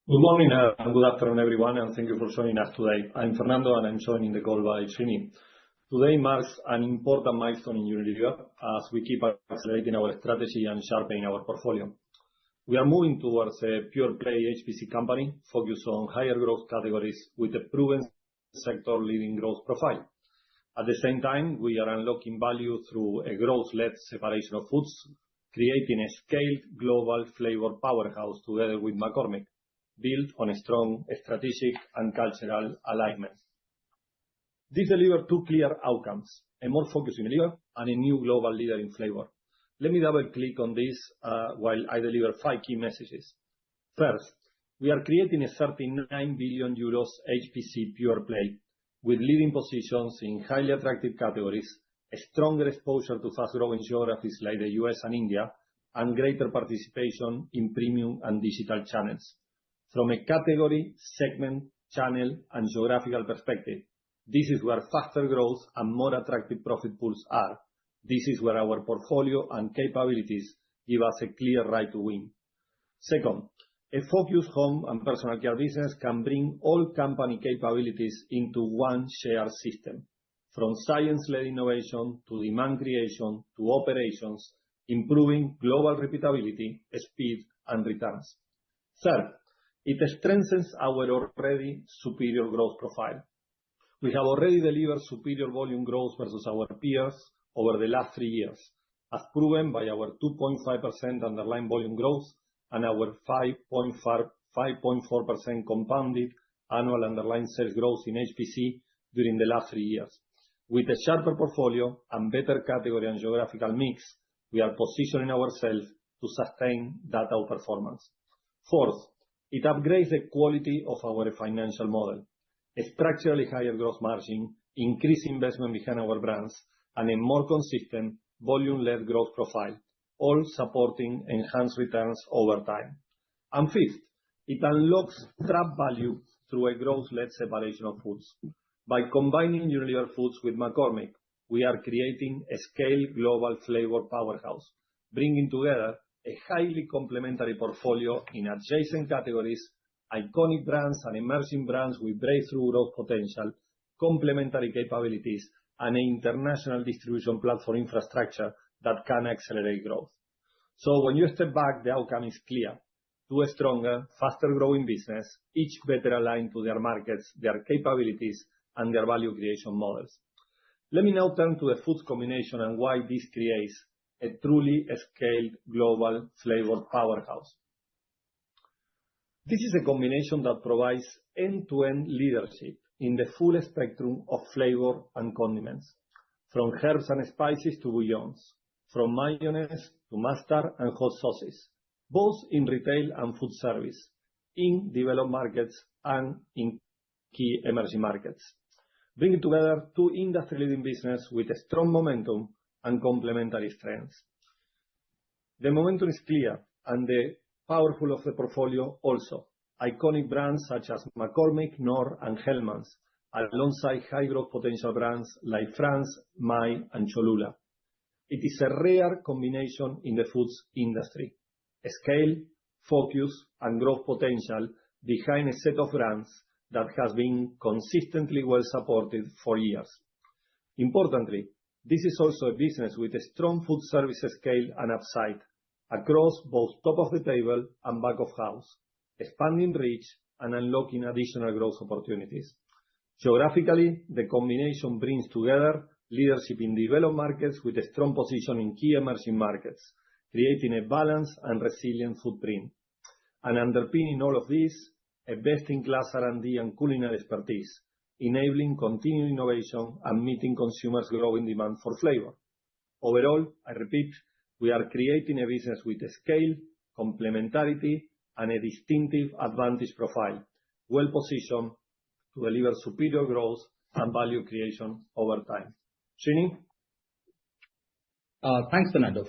Good morning and good afternoon, everyone, and thank you for joining us today. I'm Fernando, and I'm joining the call by Srini. Today marks an important milestone in Unilever as we keep accelerating our strategy and sharpening our portfolio. We are moving towards a pure-play HPC company focused on higher growth categories with a proven sector-leading growth profile. At the same time, we are unlocking value through a growth-led separation of foods, creating a scaled global flavor powerhouse together with McCormick, built on a strong strategic and cultural alignment. This delivers two clear outcomes: a more focused Unilever and a new global leader in flavor. Let me double-click on this while I deliver 5 key messages. First, we are creating a 39 billion euros HPC pure play with leading positions in highly attractive categories, a stronger exposure to fast-growing geographies like the US and India, and greater participation in premium and digital channels. From a category, segment, channel, and geographical perspective, this is where faster growth and more attractive profit pools are. This is where our portfolio and capabilities give us a clear right to win. Second, a focused home and personal care business can bring all company capabilities into one shared system, from science-led innovation to demand creation to operations, improving global repeatability, speed, and returns. Third, it strengthens our already superior growth profile. We have already delivered superior volume growth versus our peers over the last 3 years, as proven by our 2.5% underlying volume growth and our 5.4% compounded annual underlying sales growth in HPC during the last 3 years. With a sharper portfolio and better category and geographical mix, we are positioning ourselves to sustain that outperformance. Fourth, it upgrades the quality of our financial model: a structurally higher gross margin, increased investment behind our brands, and a more consistent volume-led growth profile, all supporting enhanced returns over time. And fifth, it unlocks trapped value through a growth-led separation of foods. By combining Unilever Foods with McCormick, we are creating a scaled global flavor powerhouse, bringing together a highly complementary portfolio in adjacent categories, iconic brands and emerging brands with breakthrough growth potential, complementary capabilities, and an international distribution platform infrastructure that can accelerate growth. So when you step back, the outcome is clear: two stronger, faster-growing businesses, each better aligned to their markets, their capabilities, and their value creation models. Let me now turn to the foods combination and why this creates a truly scaled global flavor powerhouse. This is a combination that provides end-to-end leadership in the full spectrum of flavor and condiments, from herbs and spices to bouillons, from mayonnaise to mustard and hot sauces, both in retail and food service, in developed markets and in key emerging markets, bringing together two industry-leading businesses with a strong momentum and complementary strengths. The momentum is clear, and the powerful of the portfolio also. Iconic brands such as McCormick, Knorr, and Hellmann's, alongside high-growth potential brands like Frank's, Maille, and Cholula. It is a rare combination in the foods industry: scale, focus, and growth potential behind a set of brands that has been consistently well supported for years. Importantly, this is also a business with a strong food service scale and upside across both top of the table and back of house, expanding reach and unlocking additional growth opportunities. Geographically, the combination brings together leadership in developed markets with a strong position in key emerging markets, creating a balanced and resilient footprint. And underpinning all of this, a best-in-class R&D and culinary expertise, enabling continued innovation and meeting consumers' growing demand for flavor. Overall, I repeat, we are creating a business with a scale, complementarity, and a distinctive advantage profile, well-positioned to deliver superior growth and value creation over time. Srini? Thanks, Fernando.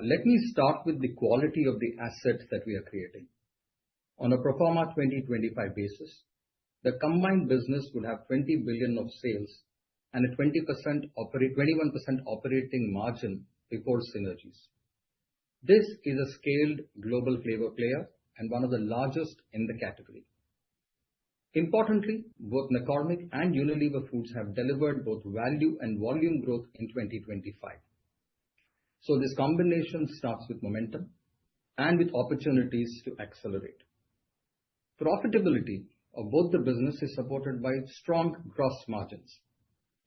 Let me start with the quality of the assets that we are creating. On a pro forma 2025 basis, the combined business will have 20 billion of sales and a 21% operating margin before synergies. This is a scaled global flavor player and one of the largest in the category. Importantly, both McCormick and Unilever Foods have delivered both value and volume growth in 2025. So this combination starts with momentum and with opportunities to accelerate. Profitability of both the business is supported by strong gross margins.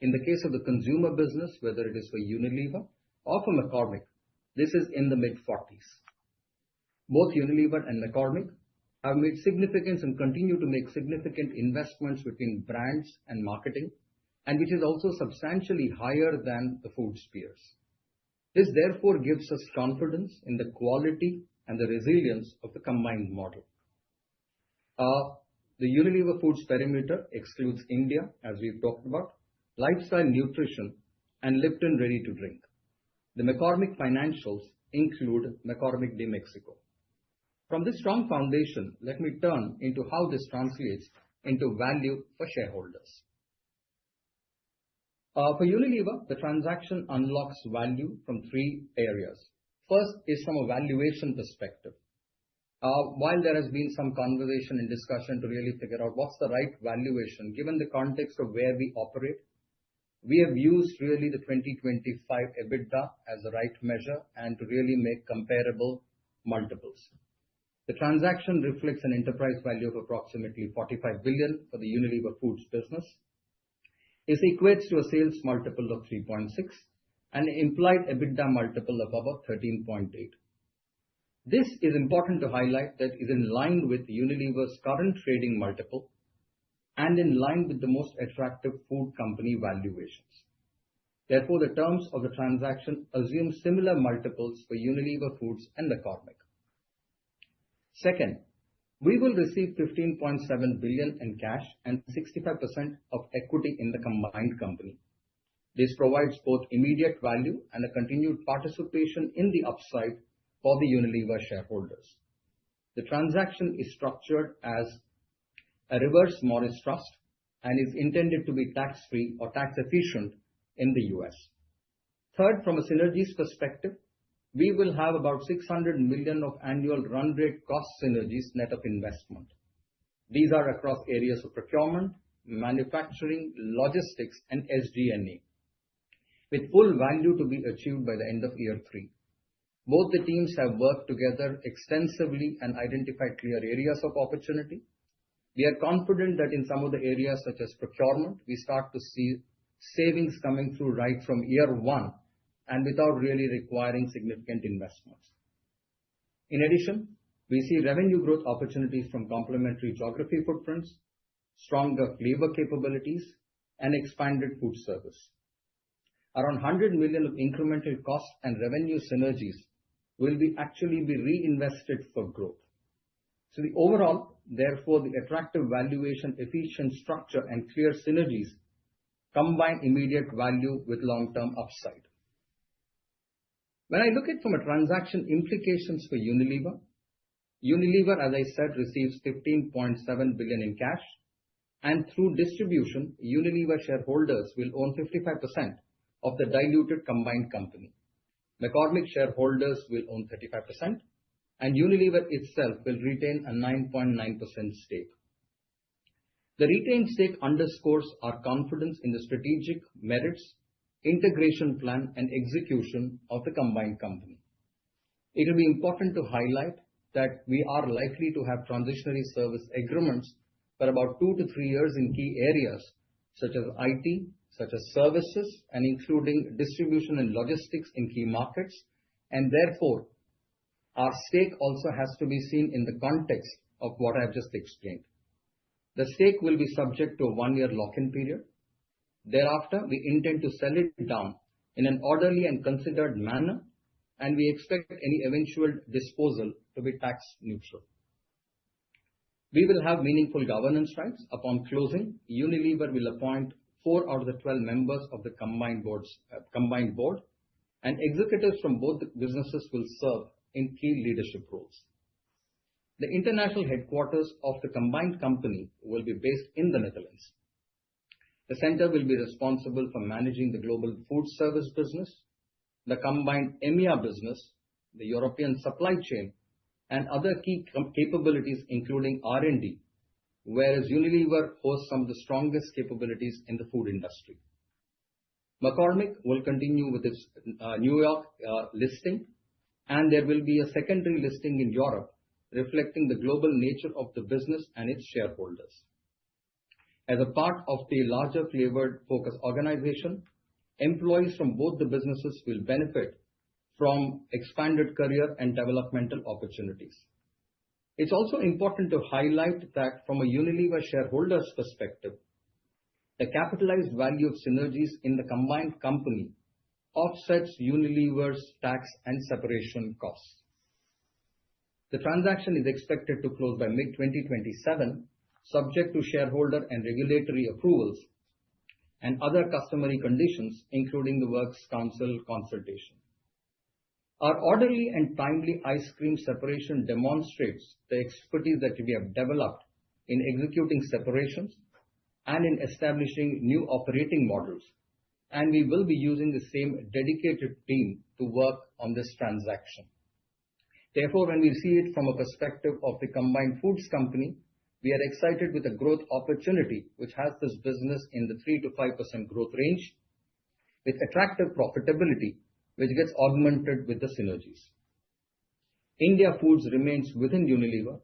In the case of the consumer business, whether it is for Unilever or for McCormick, this is in the mid-40s. Both Unilever and McCormick have made significant and continue to make significant investments between brands and marketing, and which is also substantially higher than the foods peers. This therefore gives us confidence in the quality and the resilience of the combined model. The Unilever Foods perimeter excludes India, as we've talked about, lifestyle nutrition, and Lipton ready to drink. The McCormick financials include McCormick de Mexico. From this strong foundation, let me turn into how this translates into value for shareholders. For Unilever, the transaction unlocks value from three areas. First is from a valuation perspective. While there has been some conversation and discussion to really figure out what's the right valuation, given the context of where we operate, we have used really the 2025 EBITDA as the right measure and to really make comparable multiples. The transaction reflects an enterprise value of approximately 45 billion for the Unilever Foods business. It equates to a sales multiple of 3.6 and an implied EBITDA multiple of about 13.8. This is important to highlight that is in line with Unilever's current trading multiple and in line with the most attractive food company valuations. Therefore, the terms of the transaction assume similar multiples for Unilever Foods and McCormick. Second, we will receive 15.7 billion in cash and 65% of equity in the combined company. This provides both immediate value and a continued participation in the upside for the Unilever shareholders. The transaction is structured as a reverse Morris trust and is intended to be tax-free or tax-efficient in the US. Third, from a synergies perspective, we will have about 600 million of annual run rate cost synergies net of investment. These are across areas of procurement, manufacturing, logistics, and SG&A, with full value to be achieved by the end of year 3. Both the teams have worked together extensively and identified clear areas of opportunity. We are confident that in some of the areas such as procurement, we start to see savings coming through right from year 1 and without really requiring significant investments. In addition, we see revenue growth opportunities from complementary geography footprints, stronger flavor capabilities, and expanded food service. Around 100 million of incremental cost and revenue synergies will actually be reinvested for growth. So the overall, therefore, the attractive valuation, efficient structure, and clear synergies combine immediate value with long-term upside. When I look at from a transaction implications for Unilever, as I said, receives 15.7 billion in cash, and through distribution, Unilever shareholders will own 55% of the diluted combined company. McCormick shareholders will own 35%, and Unilever itself will retain a 9.9% stake. The retained stake underscores our confidence in the strategic merits, integration plan, and execution of the combined company. It will be important to highlight that we are likely to have transitionary service agreements for about 2 to 3 years in key areas such as IT, such as services, and including distribution and logistics in key markets, and therefore our stake also has to be seen in the context of what I have just explained. The stake will be subject to a 1-year lock-in period. Thereafter, we intend to sell it down in an orderly and considered manner, and we expect any eventual disposal to be tax neutral. We will have meaningful governance rights. Upon closing, Unilever will appoint 4 out of the 12 members of the combined board, and executives from both the businesses will serve in key leadership roles. The international headquarters of the combined company will be based in the Netherlands. The center will be responsible for managing the global food service business, the combined EMEA business, the European supply chain, and other key capabilities, including R&D, whereas Unilever hosts some of the strongest capabilities in the food industry. McCormick will continue with its New York listing, and there will be a secondary listing in Europe, reflecting the global nature of the business and its shareholders. As a part of the larger flavored focus organization, employees from both the businesses will benefit from expanded career and developmental opportunities. It's also important to highlight that from a Unilever shareholder's perspective, the capitalized value of synergies in the combined company offsets Unilever's tax and separation costs. The transaction is expected to close by mid-2027, subject to shareholder and regulatory approvals and other customary conditions, including the Works Council consultation. Our orderly and timely ice cream separation demonstrates the expertise that we have developed in executing separations and in establishing new operating models, and we will be using the same dedicated team to work on this transaction. Therefore, when we see it from a perspective of the combined foods company, we are excited with the growth opportunity, which has this business in the 3 to 5% growth range, with attractive profitability, which gets augmented with the synergies. India Foods remains within Unilever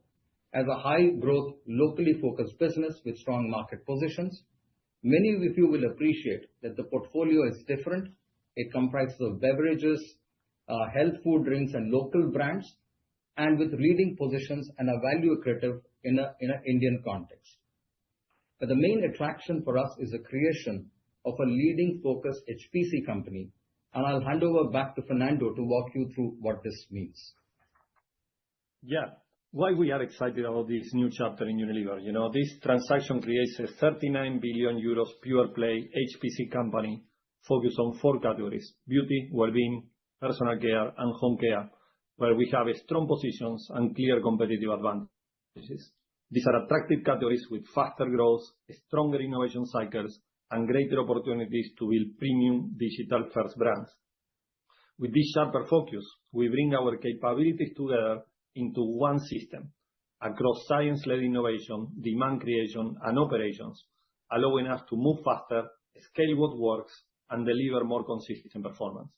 as a high-growth, locally focused business with strong market positions. Many of you will appreciate that the portfolio is different. It comprises of beverages, health food drinks, and local brands, and with leading positions and a value accretive in an Indian context. But the main attraction for us is the creation of a leading focused HPC company, and I'll hand over back to Fernando to walk you through what this means. Yeah, why we are excited about this new chapter in Unilever. This transaction creates a 39 billion euros pure play HPC company focused on 4 categories: beauty, well-being, personal care, and home care, where we have strong positions and clear competitive advantages. These are attractive categories with faster growth, stronger innovation cycles, and greater opportunities to build premium digital-first brands. With this sharper focus, we bring our capabilities together into one system across science-led innovation, demand creation, and operations, allowing us to move faster, scale what works, and deliver more consistent performance.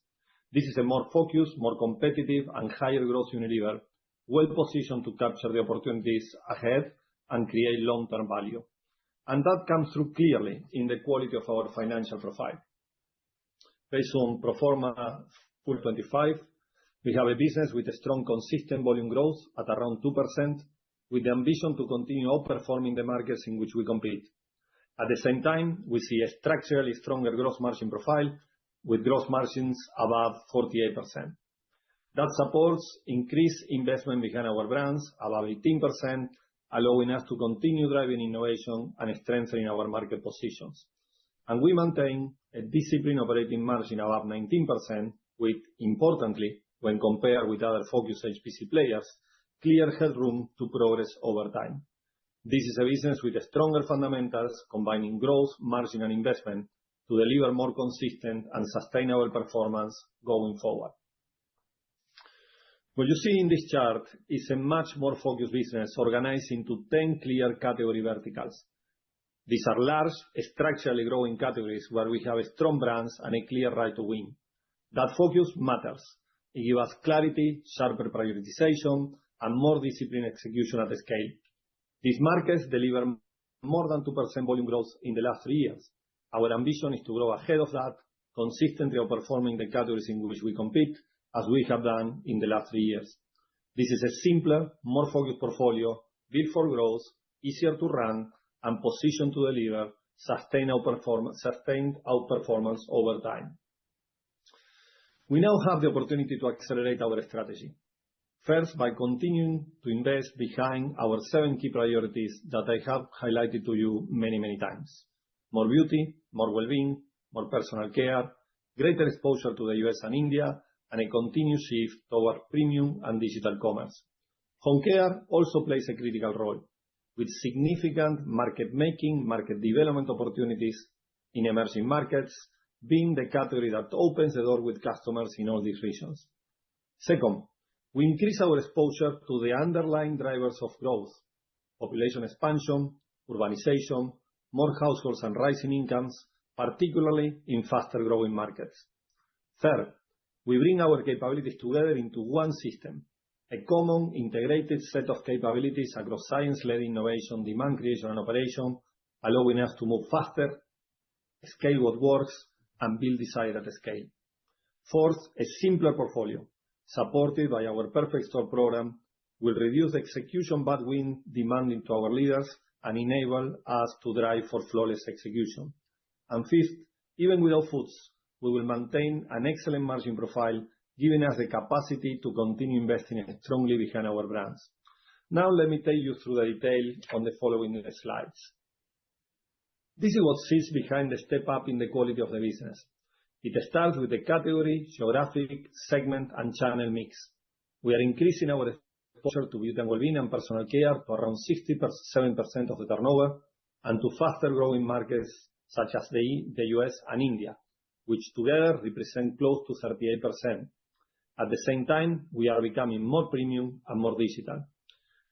This is a more focused, more competitive, and higher growth Unilever, well positioned to capture the opportunities ahead and create long-term value. And that comes through clearly in the quality of our financial profile. Based on pro forma full 25, we have a business with a strong, consistent volume growth at around 2%, with the ambition to continue outperforming the markets in which we compete. At the same time, we see a structurally stronger gross margin profile, with gross margins above 48%. That supports increased investment behind our brands, above 18%, allowing us to continue driving innovation and strengthening our market positions. And we maintain a disciplined operating margin above 19%, with, importantly, when compared with other focused HPC players, clear headroom to progress over time. This is a business with stronger fundamentals, combining growth, margin, and investment to deliver more consistent and sustainable performance going forward. What you see in this chart is a much more focused business organized into 10 clear category verticals. These are large, structurally growing categories where we have strong brands and a clear right to win. That focus matters. It gives us clarity, sharper prioritization, and more disciplined execution at scale. These markets deliver more than 2% volume growth in the last 3 years. Our ambition is to grow ahead of that, consistently outperforming the categories in which we compete, as we have done in the last 3 years. This is a simpler, more focused portfolio, built for growth, easier to run, and positioned to deliver sustained outperformance over time. We now have the opportunity to accelerate our strategy. First, by continuing to invest behind our 7 key priorities that I have highlighted to you many, many times: more beauty, more well-being, more personal care, greater exposure to the US and India, and a continued shift toward premium and digital commerce. Home care also plays a critical role, with significant market development opportunities in emerging markets, being the category that opens the door with customers in all these regions. Second, We increase our exposure to the underlying drivers of growth: population expansion, urbanization, more households and rising incomes, particularly in faster-growing markets. Third, we bring our capabilities together into one system, a common integrated set of capabilities across science-led innovation, demand creation, and operation, allowing us to move faster, scale what works, and build desire at scale. Fourth, a simpler portfolio, supported by our Perfect Store program, will reduce execution bandwidth demanding to our leaders and enable us to drive for flawless execution. And fifth, even without foods, we will maintain an excellent margin profile, giving us the capacity to continue investing strongly behind our brands. Now, let me take you through the detail on the following slides. This is what sits behind the step up in the quality of the business. It starts with the category, geographic, segment, and channel mix. We are increasing our exposure to beauty and well-being and personal care to around 67% of the turnover, and to faster-growing markets such as the US and India, which together represent close to 38%. At the same time, we are becoming more premium and more digital.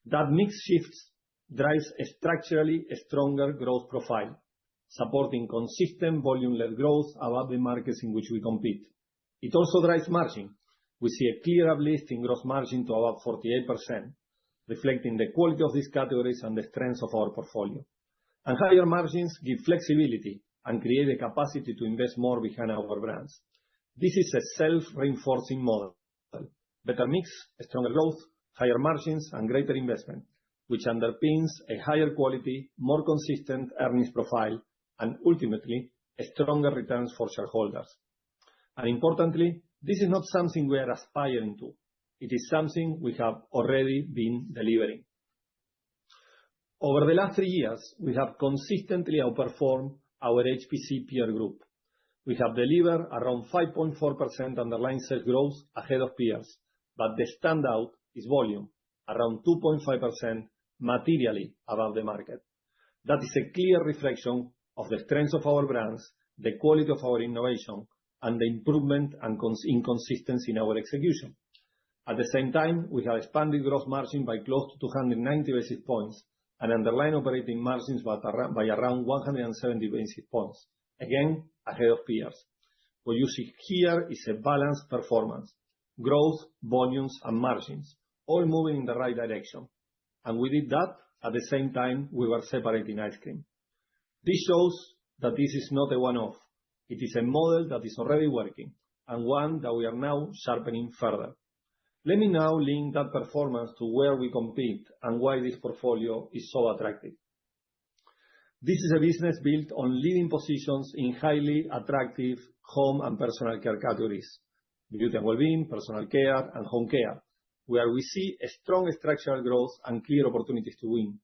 That mix shifts drives a structurally stronger growth profile, supporting consistent volume-led growth above the markets in which we compete. It also drives margin. We see a clear uplift in gross margin to about 48%, reflecting the quality of these categories and the strength of our portfolio. And higher margins give flexibility and create the capacity to invest more behind our brands. This is a self-reinforcing model: better mix, stronger growth, higher margins, and greater investment, which underpins a higher quality, more consistent earnings profile, and ultimately, stronger returns for shareholders. And importantly, this is not something we are aspiring to. It is something we have already been delivering. Over the last 3 years, we have consistently outperformed our HPC peer group. We have delivered around 5.4% underlying sales growth ahead of peers, but the standout is volume, around 2.5% materially above the market. That is a clear reflection of the strength of our brands, the quality of our innovation, and the improvement and inconsistency in our execution. At the same time, we have expanded gross margin by close to 290 basis points and underlying operating margins by around 170 basis points, again ahead of peers. What you see here is a balanced performance: growth, volumes, and margins, all moving in the right direction. And we did that at the same time we were separating ice cream. This shows that this is not a one-off. It is a model that is already working, and one that we are now sharpening further. Let me now link that performance to where we compete and why this portfolio is so attractive. This is a business built on leading positions in highly attractive home and personal care categories: beauty and well-being, personal care, and home care, where we see a strong structural growth and clear opportunities to win.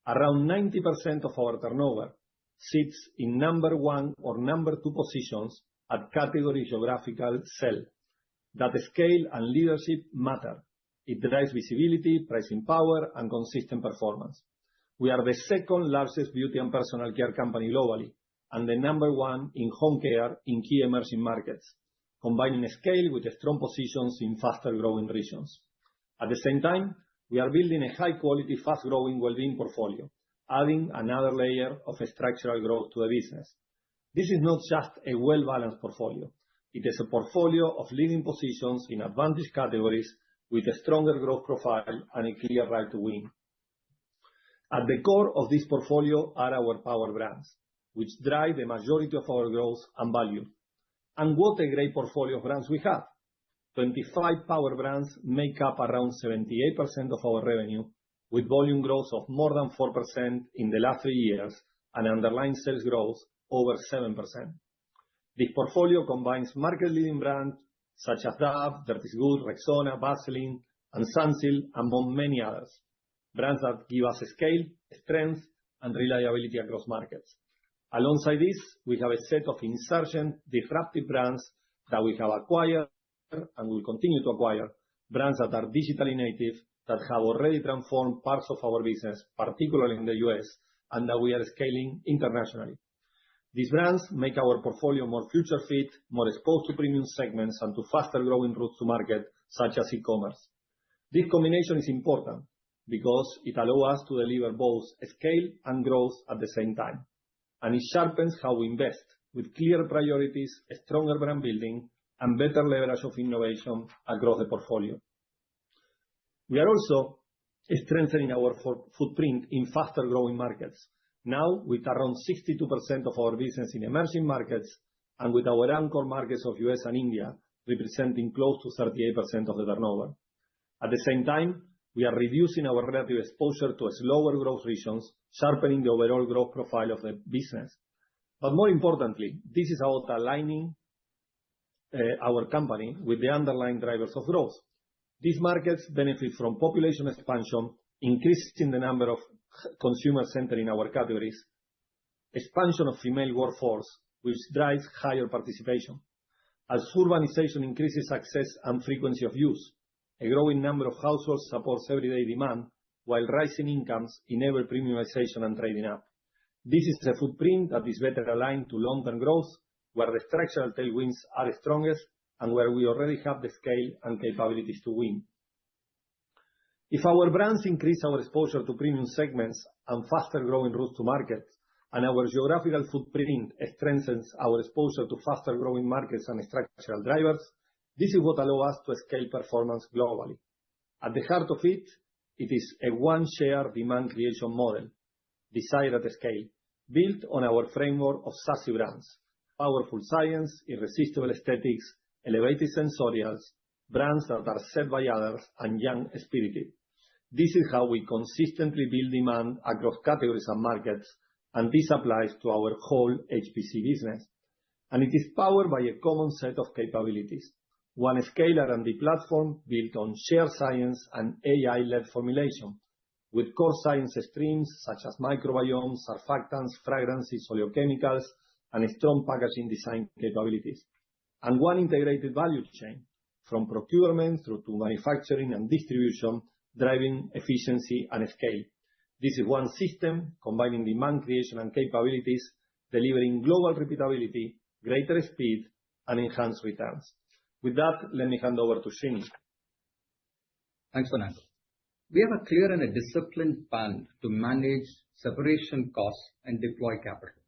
Around 90% of our turnover sits in number 1 or number 2 positions at category geographical sell. That scale and leadership matter. It drives visibility, pricing power, and consistent performance. We are the second largest beauty and personal care company globally, and the number 1 in home care in key emerging markets, combining scale with strong positions in faster-growing regions. At the same time, we are building a high-quality, fast-growing well-being portfolio, adding another layer of structural growth to the business. This is not just a well-balanced portfolio. It is a portfolio of leading positions in advantage categories with a stronger growth profile and a clear right to win. At the core of this portfolio are our power brands, which drive the majority of our growth and value. And what a great portfolio of brands we have! 25 power brands make up around 78% of our revenue, with volume growth of more than 4% in the last 3 years and underlying sales growth over 7%. This portfolio combines market-leading brands such as Dove, Dirt Is Good, Rexona, Vaseline, and Sunsilk, among many others. Brands that give us scale, strength, and reliability across markets. Alongside this, we have a set of insurgent, disruptive brands that we have acquired and will continue to acquire, brands that are digitally native, that have already transformed parts of our business, particularly in the US, and that we are scaling internationally. These brands make our portfolio more future-fit, more exposed to premium segments, and to faster-growing routes to market, such as e-commerce. This combination is important because it allows us to deliver both scale and growth at the same time, and it sharpens how we invest with clear priorities, stronger brand building, and better leverage of innovation across the portfolio. We are also strengthening our footprint in faster-growing markets, now with around 62% of our business in emerging markets and with our anchor markets of US and India representing close to 38% of the turnover. At the same time, we are reducing our relative exposure to slower growth regions, sharpening the overall growth profile of the business. But more importantly, this is about aligning our company with the underlying drivers of growth. These markets benefit from population expansion, increasing the number of consumers entering our categories, expansion of female workforce, which drives higher participation. As urbanization increases access and frequency of use, a growing number of households supports everyday demand, while rising incomes enable premiumization and trading up. This is a footprint that is better aligned to long-term growth, where the structural tailwinds are strongest and where we already have the scale and capabilities to win. If our brands increase our exposure to premium segments and faster-growing routes to market, and our geographical footprint strengthens our exposure to faster-growing markets and structural drivers, this is what allows us to scale performance globally. At the heart of it, it is a one-share demand creation model, desired at scale, built on our framework of SASSY brands: powerful science, irresistible aesthetics, elevated sensorials, brands that are set by others, and young-spirited. This is how we consistently build demand across categories and markets, and this applies to our whole HPC business. And it is powered by a common set of capabilities: one scale R&D platform built on shared science and AI-led formulation, with core science streams such as microbiomes, surfactants, fragrances, oleochemicals, and strong packaging design capabilities. And one integrated value chain, from procurement through to manufacturing and distribution, driving efficiency and scale. This is one system combining demand creation and capabilities, delivering global repeatability, greater speed, and enhanced returns. With that, let me hand over to Srini. Thanks, Fernando. We have a clear and a disciplined plan to manage separation costs and deploy capital.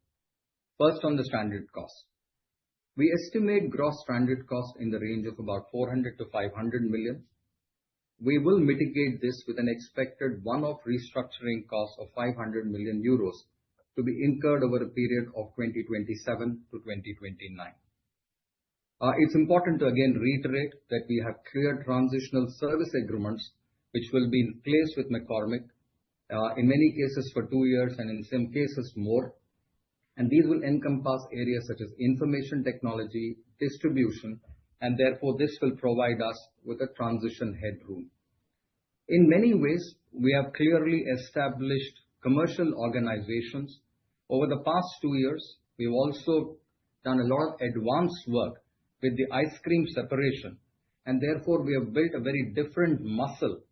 First, on the stranded costs. We estimate gross stranded costs in the range of about 400 to 500 million. We will mitigate this with an expected one-off restructuring cost of 500 million euros to be incurred over a period of 2027 to 2029. It's important to again reiterate that we have clear transitional service agreements which will be in place with McCormick, in many cases for 2 years and in some cases more. And these will encompass areas such as information technology, distribution, and therefore this will provide us with a transition headroom. In many ways, we have clearly established commercial organizations. Over the past 2 years, we've also done a lot of advanced work with the ice cream separation, and therefore we have built a very different muscle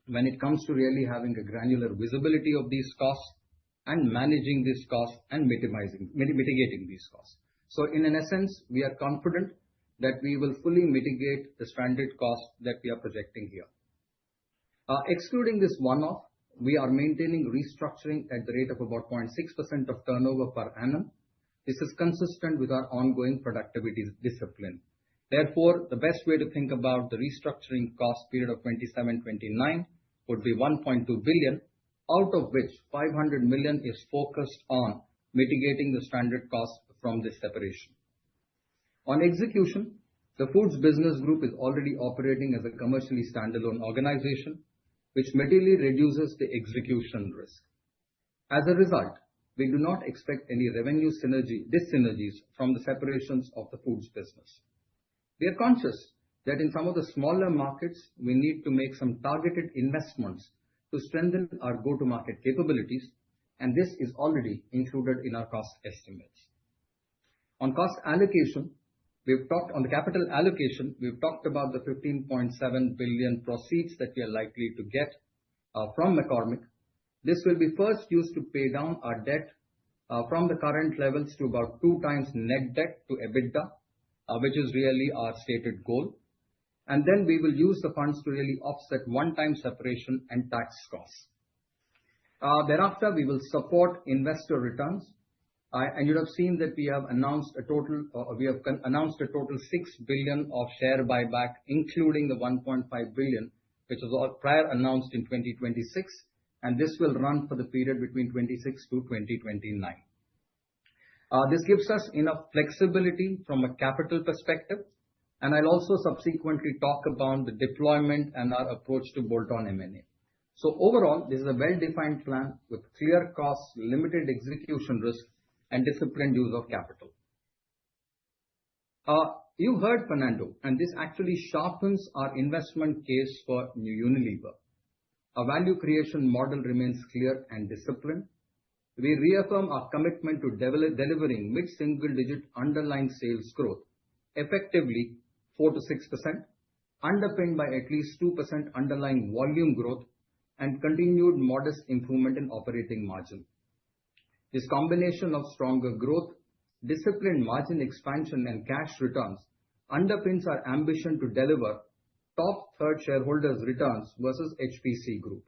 when it comes to really having a granular visibility of these costs and managing these costs and mitigating these costs. So in an essence, we are confident that we will fully mitigate the stranded costs that we are projecting here. Excluding this one-off, we are maintaining restructuring at the rate of about 0.6% of turnover per annum. This is consistent with our ongoing productivity discipline. Therefore, the best way to think about the restructuring cost period of 27-29 would be 1.2 billion, out of which 500 million is focused on mitigating the stranded costs from this separation. On execution, the Foods Business Group is already operating as a commercially standalone organization, which materially reduces the execution risk. As a result, we do not expect any revenue dyssynergies from the separations of the foods business. We are conscious that in some of the smaller markets, we need to make some targeted investments to strengthen our go-to-market capabilities, and this is already included in our cost estimates. On cost allocation, on the capital allocation, we've talked about the 15.7 billion proceeds that we are likely to get from McCormick. This will be first used to pay down our debt from the current levels to about 2 times net debt to EBITDA, which is really our stated goal. and then we will use the funds to really offset one-time separation and tax costs. Thereafter, we will support investor returns. And you'd have seen that we have announced a total 6 billion of share buyback, including the 1.5 billion, which was all prior announced in 2026, and this will run for the period between 26 to 2029. This gives us enough flexibility from a capital perspective, and I'll also subsequently talk about the deployment and our approach to bolt-on M&A. So overall, this is a well-defined plan with clear costs, limited execution risk, and disciplined use of capital. You heard Fernando, and this actually sharpens our investment case for New Unilever. Our value creation model remains clear and disciplined. We reaffirm our commitment to delivering mid-single-digit underlying sales growth, effectively 4 to 6%, underpinned by at least 2% underlying volume growth and continued modest improvement in operating margin. This combination of stronger growth, disciplined margin expansion, and cash returns underpins our ambition to deliver top third shareholders' returns versus HPC Group.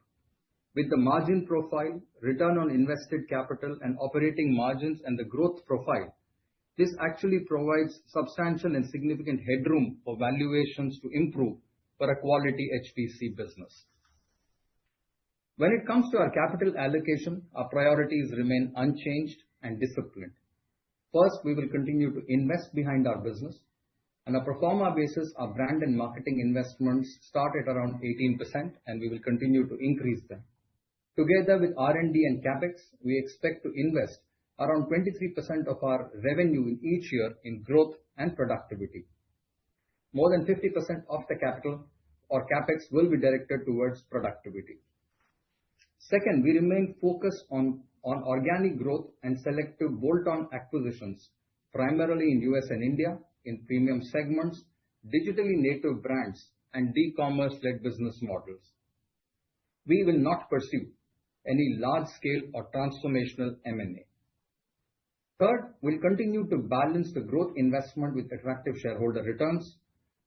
With the margin profile, return on invested capital, and operating margins and the growth profile, this actually provides substantial and significant headroom for valuations to improve for a quality HPC business. When it comes to our capital allocation, our priorities remain unchanged and disciplined. First, we will continue to invest behind our business. On a pro forma basis, our brand and marketing investments start at around 18%, and we will continue to increase them. Together with R&D and CapEx, we expect to invest around 23% of our revenue in each year in growth and productivity. More than 50% of the capital or CapEx will be directed towards productivity. Second, we remain focused on organic growth and selective bolt-on acquisitions, primarily in US and India, in premium segments, digitally native brands, and e-commerce-led business models. We will not pursue any large-scale or transformational M&A. Third, we'll continue to balance the growth investment with attractive shareholder returns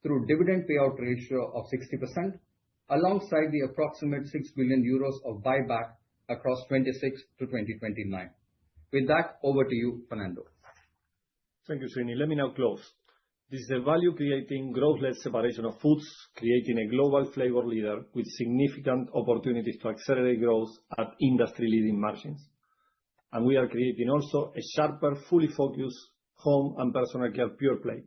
through dividend payout ratio of 60%, alongside the approximate 6 billion euros of buyback across 26 to 2029. With that, over to you, Fernando. Thank you, Srini. Let me now close. This is a value-creating, growth-led separation of foods, creating a global flavor leader with significant opportunities to accelerate growth at industry-leading margins. And we are creating also a sharper, fully focused home and personal care pure play,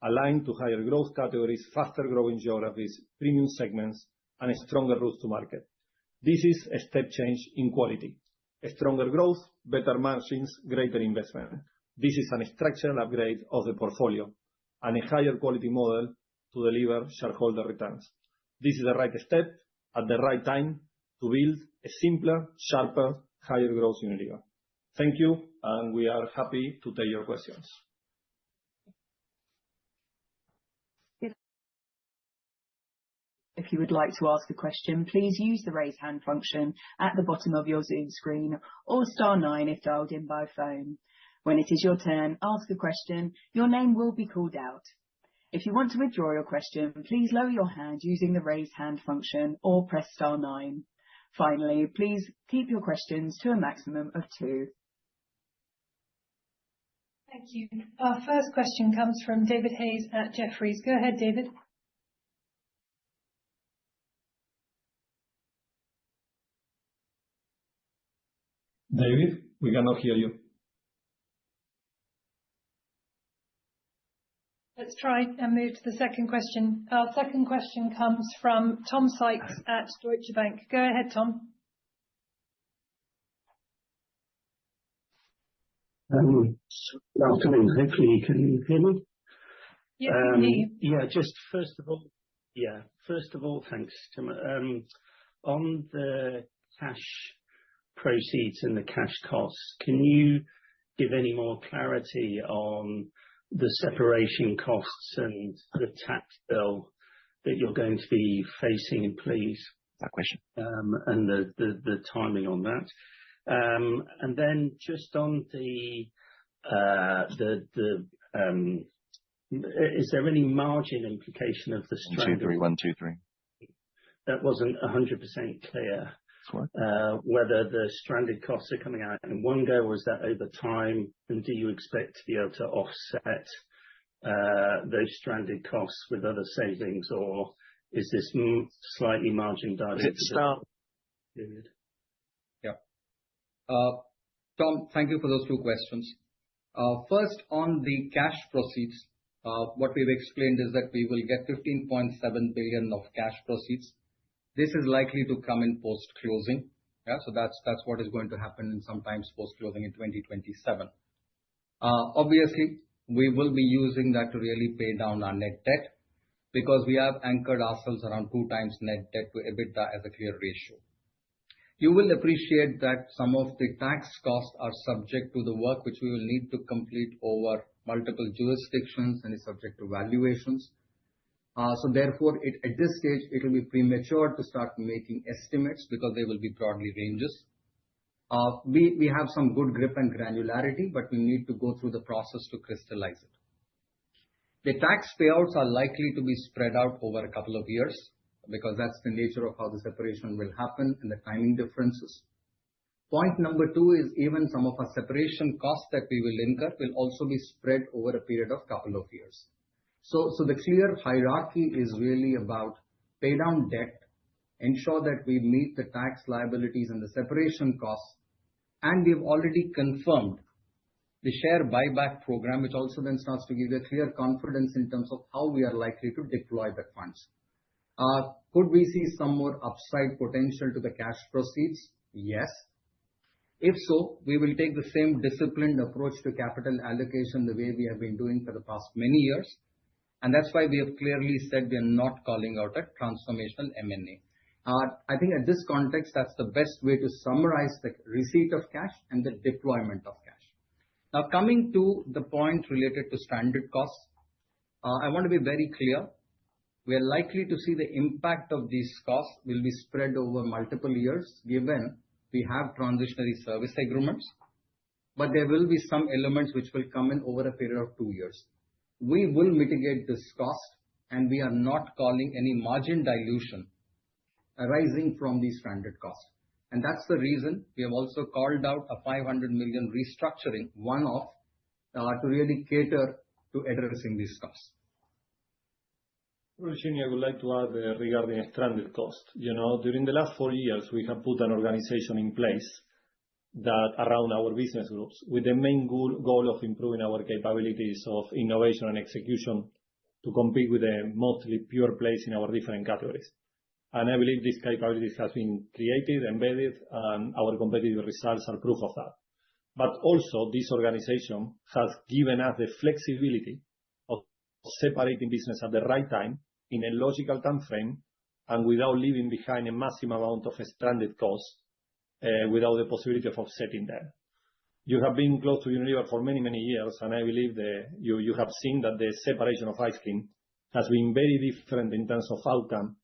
aligned to higher growth categories, faster growing geographies, premium segments, and a stronger route to market. This is a step change in quality. A stronger growth, better margins, greater investment. This is a structural upgrade of the portfolio and a higher quality model to deliver shareholder returns. This is the right step at the right time to build a simpler, sharper, higher growth Unilever. Thank you, and we are happy to take your questions. If you would like to ask a question, please use the raise hand function at the bottom of your Zoom screen or *9 if dialed in by phone. When it is your turn, ask a question, your name will be called out. If you want to withdraw your question, please lower your hand using the raise hand function or press *9. Finally, please keep your questions to a maximum of 2. Thank you. Our first question comes from David Hayes at Jefferies. Go ahead, David. David, we cannot hear you. Let's try and move to the second question. Our second question comes from Tom Sykes at Deutsche Bank. Go ahead, Tom. Good afternoon. Hopefully you can hear me. Yes, we can hear you. Yeah, just first of all, thanks, Tim. On the cash proceeds and the cash costs, can you give any more clarity on the separation costs and the tax bill that you're going to be facing, please? That question. And the timing on that. And then just on the is there any margin implication of the stranded? 1, 2, 3, 1, 2, 3. That wasn't 100% clear. Whether the stranded costs are coming out in one go, or is that over time? And do you expect to be able to offset those stranded costs with other savings, or is this slightly margin dilutive? Is it start? Period. Yeah. Tom, thank you for those two questions. First, on the cash proceeds, what we've explained is that we will get 15.7 billion of cash proceeds. This is likely to come in post-closing. Yeah, so that's what is going to happen in sometimes post-closing in 2027. Obviously, we will be using that to really pay down our net debt because we have anchored ourselves around 2 times net debt to EBITDA as a clear ratio. You will appreciate that some of the tax costs are subject to the work which we will need to complete over multiple jurisdictions and is subject to valuations. So therefore, at this stage, it will be premature to start making estimates because they will be broadly ranges. We have some good grip and granularity, but we need to go through the process to crystallize it. The tax payouts are likely to be spread out over a couple of years because that's the nature of how the separation will happen and the timing differences. Point number 2 is even some of our separation costs that we will incur will also be spread over a period of couple of years. So the clear hierarchy is really about pay down debt, ensure that we meet the tax liabilities and the separation costs, and we've already confirmed the share buyback program, which also then starts to give you a clear confidence in terms of how we are likely to deploy the funds. Could we see some more upside potential to the cash proceeds? Yes. If so, we will take the same disciplined approach to capital allocation the way we have been doing for the past many years. And that's why we have clearly said we are not calling out a transformational M&A. I think at this context, that's the best way to summarize the receipt of cash and the deployment of cash. Now, coming to the point related to stranded costs, I want to be very clear. We are likely to see the impact of these costs will be spread over multiple years, given we have transitionary service agreements, but there will be some elements which will come in over a period of 2 years. We will mitigate this cost, and we are not calling any margin dilution arising from these stranded costs. And that's the reason we have also called out a 500 million restructuring one-off to really cater to addressing these costs. Srini, I would like to add regarding stranded cost. During the last 4 years, we have put an organization in place that around our business groups with the main goal of improving our capabilities of innovation and execution to compete with the mostly pure plays in our different categories. And I believe these capabilities have been created, embedded, and our competitive results are proof of that. But also, this organization has given us the flexibility of separating business at the right time in a logical time frame and without leaving behind a massive amount of stranded costs without the possibility of offsetting them. You have been close to Unilever for many, many years, and I believe you have seen that the separation of ice cream has been very different in terms of outcome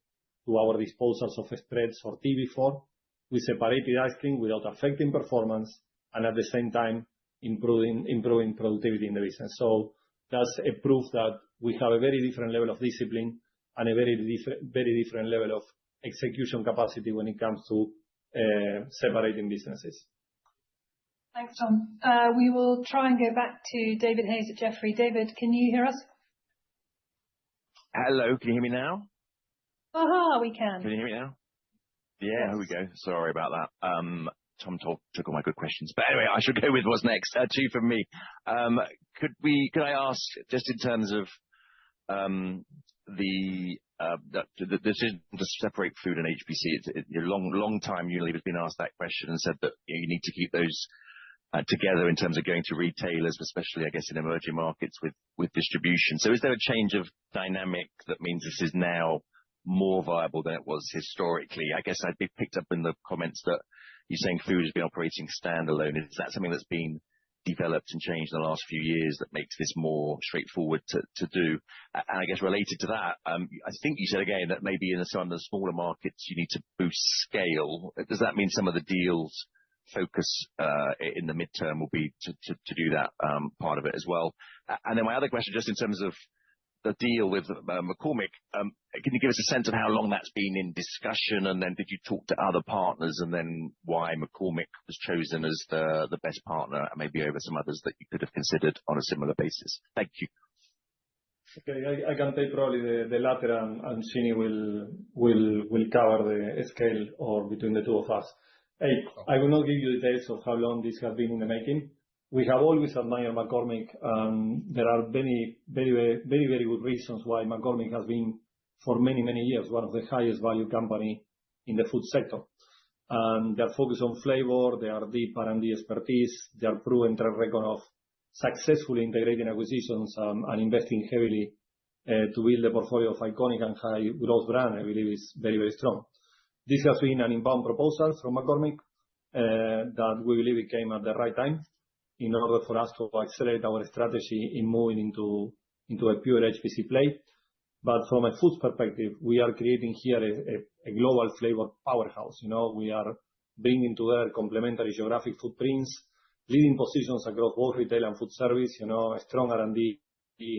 to our disposals of spreads or tea before. We separated ice cream without affecting performance and at the same time improving productivity in the business. So that's a proof that we have a very different level of discipline and a very different level of execution capacity when it comes to separating businesses. Thanks, Tom. We will try and go back to David Hayes at Jefferies. David, can you hear us? Hello, can you hear me now? Aha, we can. Can you hear me now? Yeah, here we go. Sorry about that. Tom took all my good questions. But anyway, I should go with what's next. 2 from me. Could I ask, just in terms of the decision to separate food and HPC, a long time Unilever has been asked that question and said that you need to keep those together in terms of going to retailers, especially, I guess, in emerging markets with distribution. So is there a change of dynamic that means this is now more viable than it was historically? I guess I'd be picked up in the comments that you're saying food has been operating standalone. Is that something that's been developed and changed in the last few years that makes this more straightforward to do? And I guess related to that, I think you said again that maybe in some of the smaller markets you need to boost scale. Does that mean some of the deals focus in the midterm will be to do that part of it as well. And then my other question, just in terms of the deal with McCormick, can you give us a sense of how long that's been in discussion? And then did you talk to other partners, and then why McCormick was chosen as the best partner, and maybe over some others that you could have considered on a similar basis? Thank you. Okay, I can take probably the latter, and Srini will cover the scale or between the two of us. I will not give you details of how long this has been in the making. We have always admired McCormick. There are very good reasons why McCormick has been, for many years, one of the highest value company in the food sector. Their focus on flavor, their deep R&D expertise, their proven track record of successfully integrating acquisitions and investing heavily to build a portfolio of iconic and high growth brand, I believe is very strong. This has been an inbound proposal from McCormick that we believe it came at the right time in order for us to accelerate our strategy in moving into a pure HPC play. But from a food perspective, we are creating here a global flavor powerhouse. We are bringing together complementary geographic footprints, leading positions across both retail and food service, strong R&D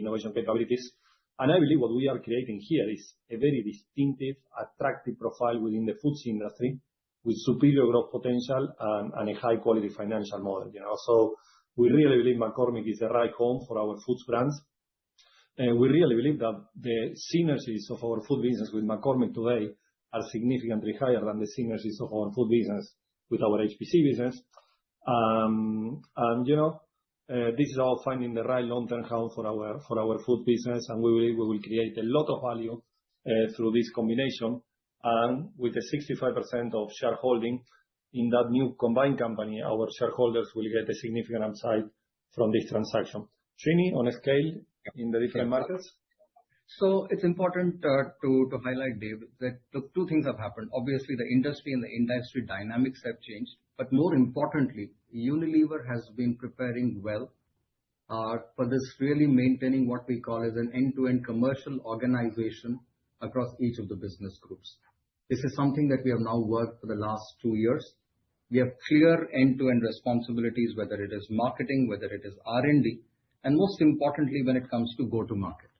innovation capabilities. And I believe what we are creating here is a very distinctive, attractive profile within the foods industry with superior growth potential and a high quality financial model. So we really believe McCormick is the right home for our foods brands. We really believe that the synergies of our food business with McCormick today are significantly higher than the synergies of our food business with our HPC business. This is all finding the right long-term home for our food business, and we believe we will create a lot of value through this combination. And with the 65% of shareholding in that new combined company, our shareholders will get a significant upside from this transaction. Srini, on a scale in the different markets? So it's important to highlight, Dave, that two things have happened. Obviously, the industry and the industry dynamics have changed, but more importantly, Unilever has been preparing well for this, really maintaining what we call as an end-to-end commercial organization across each of the business groups. This is something that we have now worked for the last 2 years. We have clear end-to-end responsibilities, whether it is marketing, whether it is R&D, and most importantly, when it comes to go-to-market.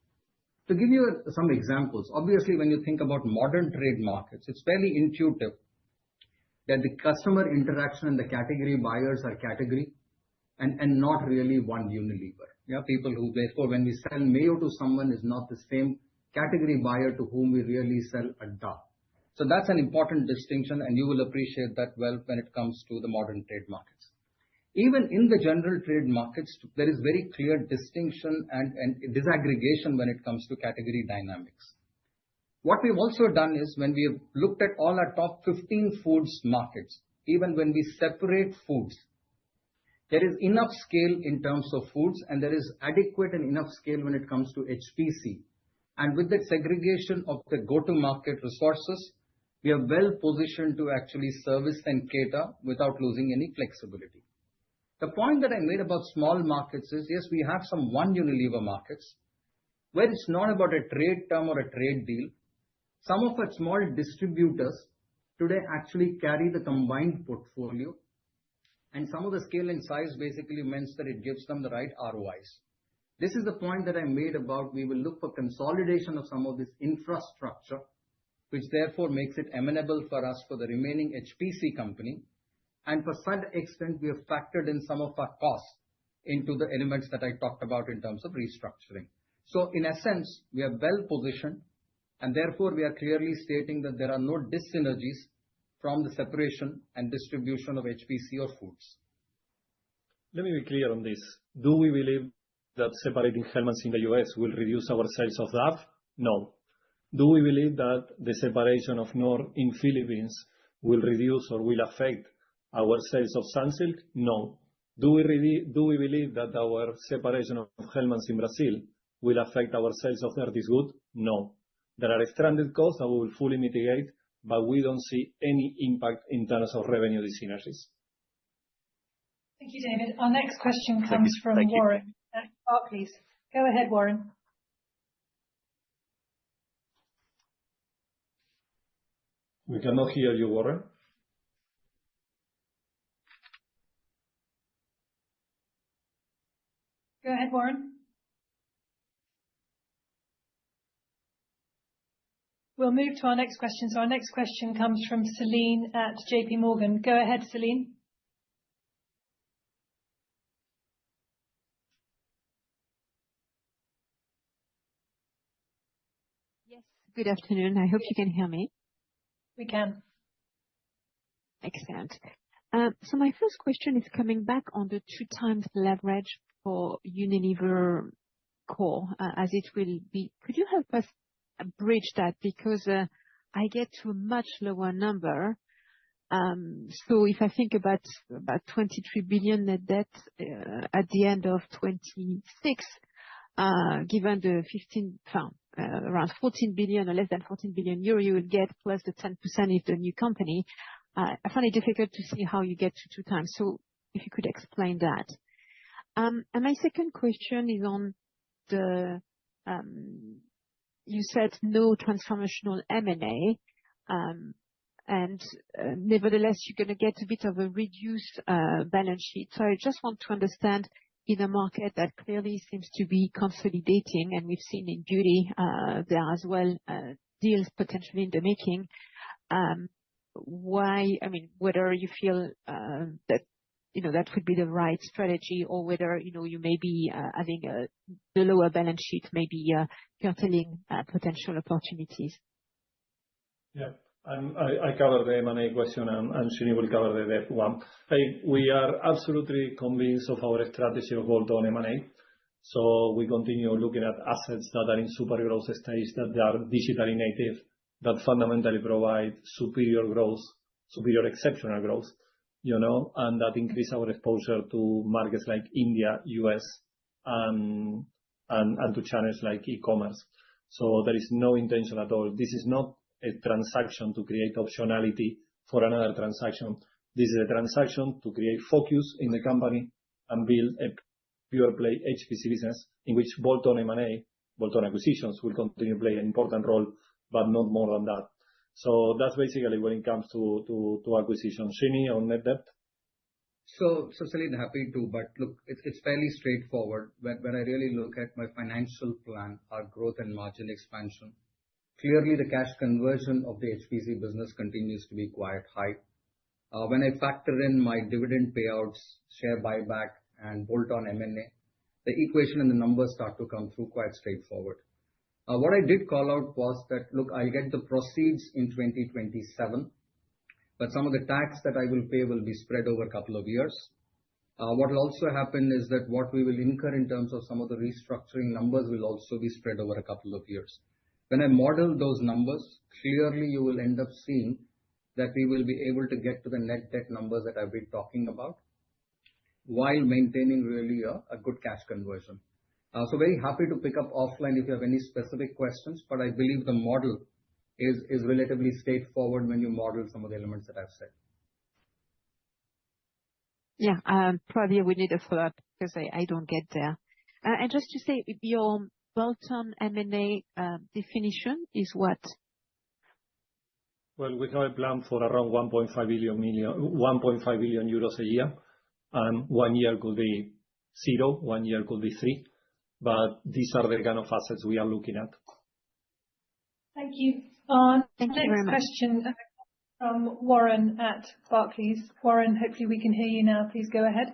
To give you some examples, obviously, when you think about modern trade markets, it's fairly intuitive that the customer interaction and the category buyers are category and not really one Unilever. People who, therefore, when we sell mayo to someone is not the same category buyer to whom we really sell a dal. So that's an important distinction, and you will appreciate that well when it comes to the modern trade markets. Even in the general trade markets, there is very clear distinction and disaggregation when it comes to category dynamics. What we've also done is when we have looked at all our top 15 foods markets, even when we separate foods, there is enough scale in terms of foods, and there is adequate and enough scale when it comes to HPC. And with that segregation of the go-to-market resources, we are well positioned to actually service and cater without losing any flexibility. The point that I made about small markets is, yes, we have some one Unilever markets where it's not about a trade term or a trade deal. Some of our small distributors today actually carry the combined portfolio, and some of the scale and size basically means that it gives them the right ROIs. This is the point that I made about we will look for consolidation of some of this infrastructure, which therefore makes it amenable for us for the remaining HPC company. And for some extent, we have factored in some of our costs into the elements that I talked about in terms of restructuring. So in essence, we are well positioned, and therefore we are clearly stating that there are no dyssynergies from the separation and distribution of HPC or foods. Let me be clear on this. Do we believe that separating Hellmann's in the US will reduce our sales of that? No. Do we believe that the separation of Knorr in Philippines will reduce or will affect our sales of Sunsilk? No. Do we believe that our separation of Hellmann's in Brazil will affect our sales of Dirty Good? No. There are stranded costs that we will fully mitigate, but we don't see any impact in terms of revenue dyssynergies. Thank you, David. Our next question comes from Warren at Barclays. Go ahead, Warren. We cannot hear you, Warren. Go ahead, Warren. We'll move to our next question. So our next question comes from Celine at JP Morgan. Go ahead, Celine. Yes, good afternoon. I hope you can hear me. We can. Excellent. So my first question is coming back on the 2x leverage for Unilever core, as it will be. Could you help us bridge that? Because I get to a much lower number. So if I think about 23 billion net debt at the end of 26, given the around 14 billion or less than 14 billion euro, you will get plus the 10% if the new company. I find it difficult to see how you get to 2x. So if you could explain that. And my second question is on the, you said no transformational M&A, and nevertheless, you're going to get a bit of a reduced balance sheet. So I just want to understand, in a market that clearly seems to be consolidating, and we've seen in beauty there are as well deals potentially in the making, whether you feel that that would be the right strategy, or whether you may be having the lower balance sheet, maybe curtailing potential opportunities. Yeah, I cover the M&A question, and Srini will cover the debt one. We are absolutely convinced of our strategy of bolt-on M&A. So we continue looking at assets that are in super growth stage, that they are digitally native, that fundamentally provide superior growth, superior exceptional growth, and that increase our exposure to markets like India, US, and to channels like e-commerce. So there is no intention at all. This is not a transaction to create optionality for another transaction. This is a transaction to create focus in the company and build a pure play HPC business in which bolt-on M&A, bolt-on acquisitions will continue to play an important role, but not more than that. So that's basically when it comes to acquisition. Srini, on net debt? So Celine, happy to, but look, it's fairly straightforward. When I really look at my financial plan, our growth and margin expansion, clearly the cash conversion of the HPC business continues to be quite high. When I factor in my dividend payouts, share buyback, and bolt-on M&A, the equation and the numbers start to come through quite straightforward. What I did call out was that, look, I'll get the proceeds in 2027, but some of the tax that I will pay will be spread over a couple of years. What will also happen is that what we will incur in terms of some of the restructuring numbers will also be spread over a couple of years. When I model those numbers, clearly you will end up seeing that we will be able to get to the net debt numbers that I've been talking about, while maintaining really a good cash conversion. So very happy to pick up offline if you have any specific questions, but I believe the model is relatively straightforward when you model some of the elements that I've said. Yeah, probably we need a follow-up because I don't get there. And just to say, your bolt-on M&A definition is what? Well, we have a plan for around 1.5 billion euros a year. 1 year could be 0, 1 year could be 3. But these are the kind of assets we are looking at. Thank you. Thank you very much. Next question from Warren at Barclays. Warren, hopefully we can hear you now. Please go ahead.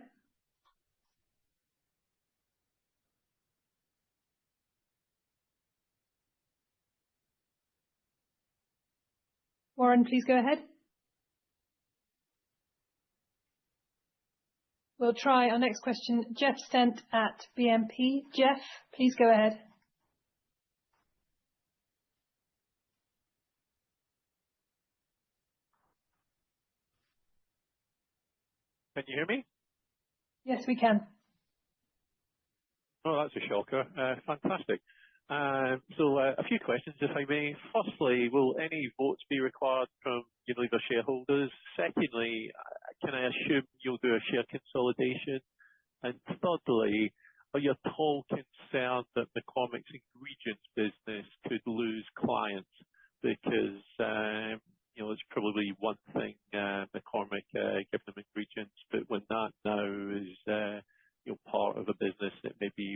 Warren, please go ahead. We'll try our next question. Jeff Stent at BNP. Jeff, please go ahead. Can you hear me? Yes, we can. Oh, that's a shocker. Fantastic. So a few questions, if I may. Firstly, will any votes be required from Unilever shareholders? Secondly, can I assume you'll do a share consolidation? And thirdly, are you at all concerned that McCormick's ingredients business could lose clients? Because it's probably one thing McCormick give them ingredients, but when that now is part of a business that maybe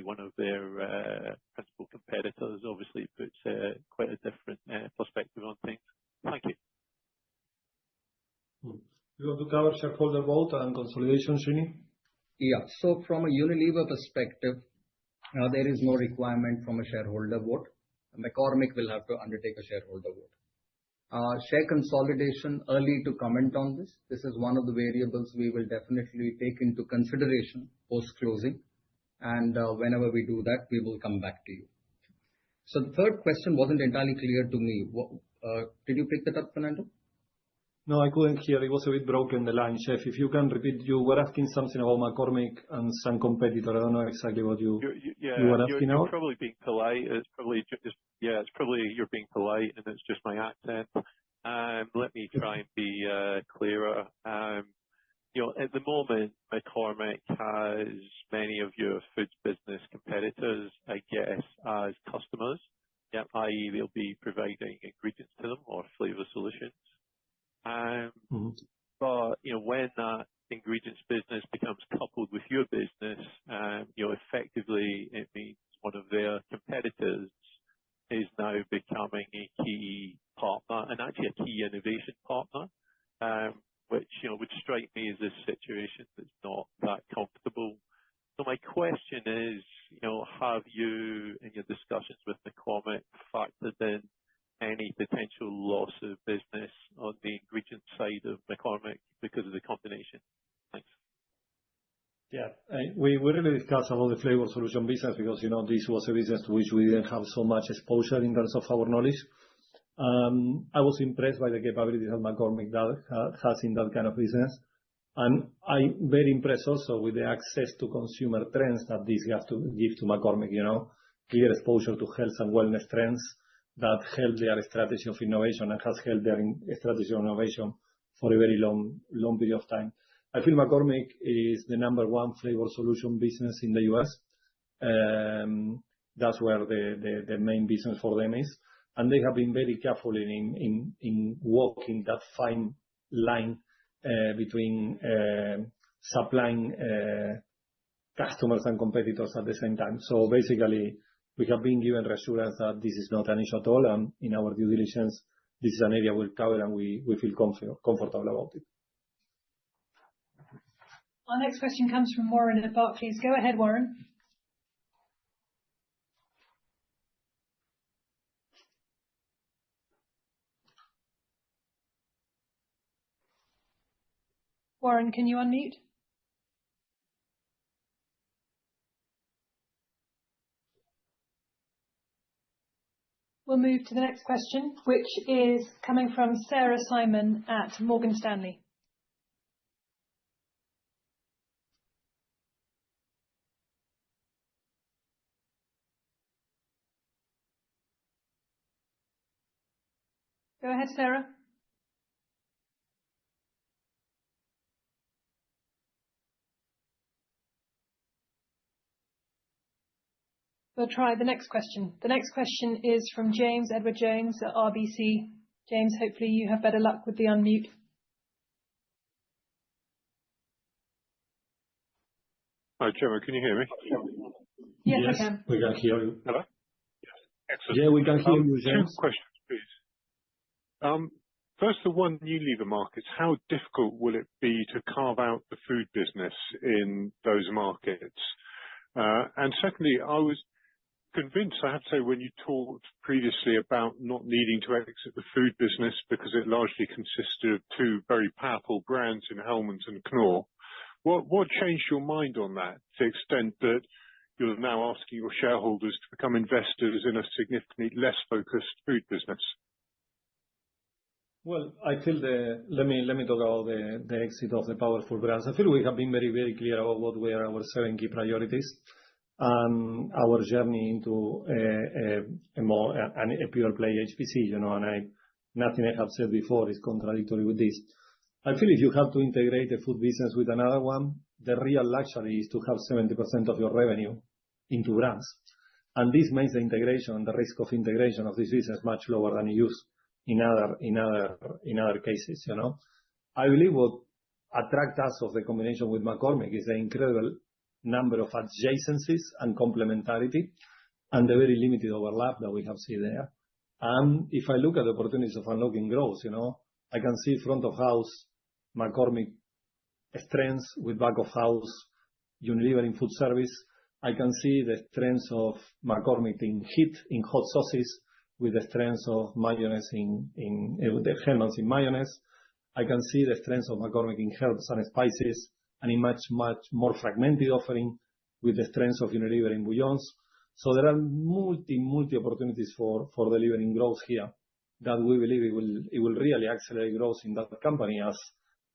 cover shareholder vote and consolidation, Srini? Yeah. So from a Unilever perspective, there is no requirement from a shareholder vote. McCormick will have to undertake a shareholder vote. Share consolidation, early to comment on this. This is one of the variables we will definitely take into consideration post-closing. And whenever we do that, we will come back to you. So the third question wasn't entirely clear to me. Did you pick that up, Fernando? No, I couldn't hear. It was a bit broken, the line, Chef. If you can repeat, you were asking something about McCormick and some competitor. I don't know exactly what you were asking you're about. probably being polite. It's probably just, it's probably you're being polite and it's just my accent. Let me try and be clearer. At the moment, McCormick has many of your foods business competitors, I guess, as customers. Yeah, i.e., they'll be providing ingredients to them or flavor solutions. But when that ingredients business becomes coupled with your business, effectively it means one of their competitors is now becoming a key partner and actually a key innovation partner, which would strike me as a situation that's not that comfortable. So my question is, have you, in your discussions with McCormick, factored in any potential loss of business on the ingredient side of McCormick because of the combination? Thanks. Yeah, we really discussed about the flavor solution business because, this was a business to which we didn't have so much exposure in terms of our knowledge. I was impressed by the capabilities that McCormick has in that kind of business. And I'm very impressed also with the access to consumer trends that this has to give to McCormick, clear exposure to health and wellness trends that help their strategy of innovation and has helped their strategy of innovation for a very long period of time. I feel McCormick is the number one flavor solution business in the US. That's where the main business for them is. And they have been very careful in walking that fine line between supplying customers and competitors at the same time. So basically, we have been given reassurance that this is not an issue at all. And in our due diligence, this is an area we'll cover and we feel comfortable about it. Our next question comes from Warren at Barclays. Go ahead, Warren. Warren, can you unmute? We'll move to the next question, which is coming from Sarah Simon at Morgan Stanley. Go ahead, Sarah. We'll try the next question. The next question is from James Edward Jones at RBC. James, hopefully you have better luck with the unmute. Hi, Gemma, can you hear me? Yes, Yes, I can. we can hear you. Hello? Yes. Excellent. Yeah, we can hear you, James. Two questions, please. First, the one Unilever markets, how difficult will it be to carve out the food business in those markets? And secondly, I was convinced, I have to say, when you talked previously about not needing to exit the food business because it largely consisted of two very powerful brands in Hellmann's and Knorr. What changed your mind on that to the extent that you're now asking your shareholders to become investors in a significantly less focused food business? Well, I feel let me talk about the exit of the powerful brands. I feel we have been very, very clear about what were our 7 key priorities and our journey into a pure play HPC, and nothing I have said before is contradictory with this. I feel if you have to integrate a food business with another one, the real luxury is to have 70% of your revenue into brands. And this makes the integration, the risk of integration of this business much lower than you use in other cases, I believe what attracts us of the combination with McCormick is the incredible number of adjacencies and complementarity and the very limited overlap that we have seen there. And if I look at the opportunities of unlocking growth, I can see front of house McCormick strengths with back of house Unilever in food service. I can see the strengths of McCormick in heat, in hot sauces, with the strengths of mayonnaise in the Hellmann's in mayonnaise. I can see the strengths of McCormick in herbs and spices, and in much more fragmented offering with the strengths of Unilever in bouillons. So there are multi opportunities for delivering growth here that we believe it will really accelerate growth in that company, as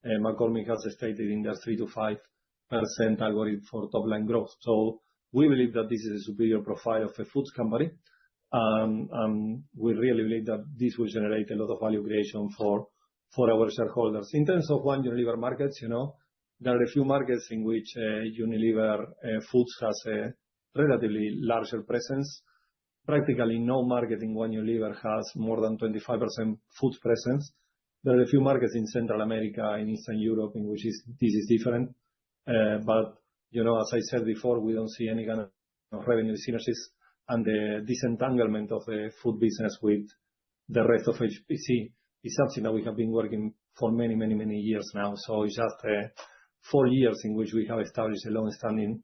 McCormick has stated in their 3 to 5% algorithm for top line growth. So we believe that this is a superior profile of a foods company. We really believe that this will generate a lot of value creation for our shareholders. In terms of One Unilever markets, there are a few markets in which Unilever Foods has a relatively larger presence. Practically no market in One Unilever has more than 25% foods presence. There are a few markets in Central America, in Eastern Europe, in which this is different. But as I said before, we don't see any kind of revenue synergies, and the disentanglement of the food business with the rest of HPC is something that we have been working for many years now. So it's just 4 years in which we have established a long-standing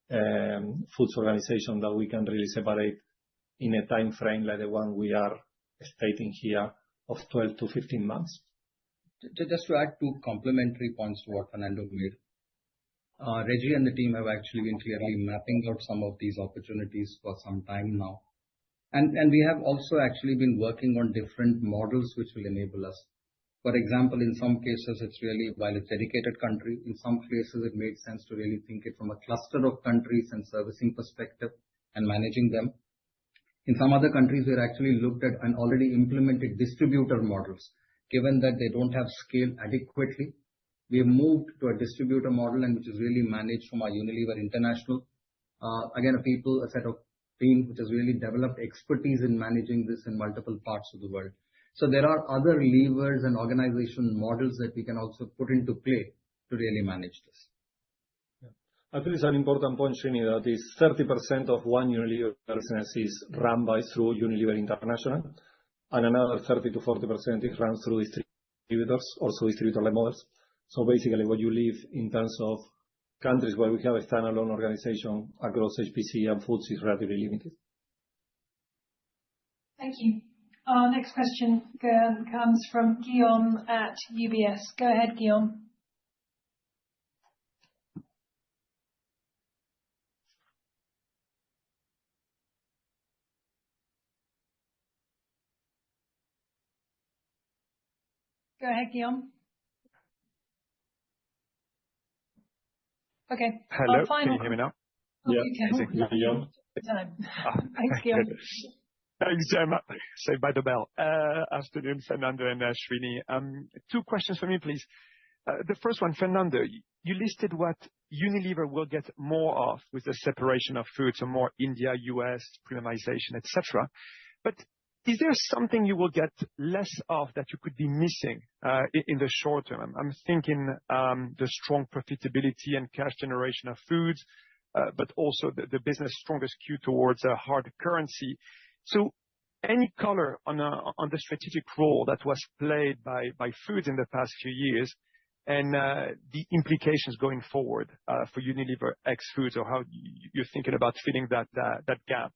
foods organization that we can really separate in a time frame like the one we are stating here of 12 to 15 months. Just to add 2 complementary points to what Fernando made. Reggie and the team have actually been clearly mapping out some of these opportunities for some time now. And we have also actually been working on different models which will enable us. For example, in some cases, it's really, while it's dedicated country, in some places it made sense to really think it from a cluster of countries and servicing perspective and managing them. In some other countries, we've actually looked at and already implemented distributor models. Given that they don't have scale adequately, we have moved to a distributor model, and which is really managed from our Unilever International. Again, a set of team which has really developed expertise in managing this in multiple parts of the world. So there are other levers and organization models that we can also put into play to really manage this. I think it's an important point, Srini, that is 30% of One Unilever business is run through Unilever International, and another 30 to 40% is run through distributors, also distributor-led models. So basically what you leave in terms of countries where we have a standalone organization across HPC and foods is relatively limited. Thank you. Our next question comes from Guillaume at UBS. Go ahead, Guillaume. Go ahead, Guillaume. Okay. Hello, can you hear me now? Yeah, Okay. Guillaume. Thanks, Guillaume. Thanks, Gemma. Saved by the bell. Afternoon, Fernando and Srini. 2 questions for me, please. The first one, Fernando, you listed what Unilever will get more of with the separation of foods, so more India, US, premiumization, etc. But is there something you will get less of that you could be missing in the short term? I'm thinking the strong profitability and cash generation of foods, but also the business strongest skew towards a hard currency. So any color on the strategic role that was played by foods in the past few years, and the implications going forward for Unilever ex foods, or how you're thinking about filling that gap?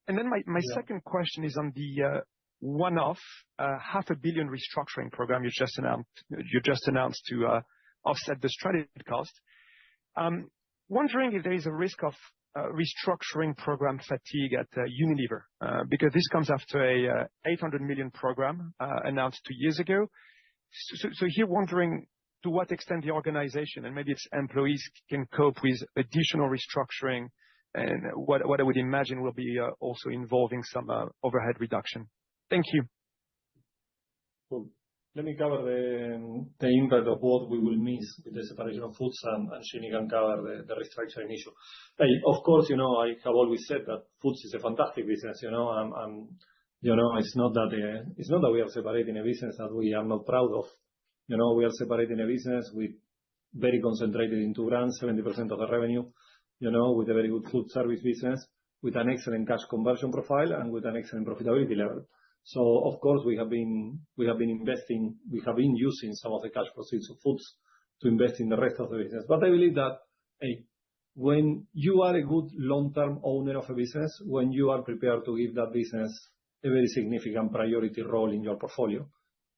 And then my second question is on the one-off $500 million restructuring program you just announced to offset the stranded cost. Wondering if there is a risk of restructuring program fatigue at Unilever, because this comes after a $800 million program announced 2 years ago. So here wondering to what extent the organization and maybe its employees can cope with additional restructuring, and what I would imagine will be also involving some overhead reduction. Thank you. Cool. Let me cover the impact of what we will miss with the separation of foods, and Srini can cover the restructuring issue. Of course, I have always said that foods is a fantastic business, it's not that we are separating a business that we are not proud of. We are separating a business with very concentrated in 2 brands, 70% of the revenue, with a very good food service business, with an excellent cash conversion profile and with an excellent profitability level. So of course we have been investing, we have been using some of the cash proceeds of foods to invest in the rest of the business. But I believe that when you are a good long-term owner of a business, when you are prepared to give that business a very significant priority role in your portfolio,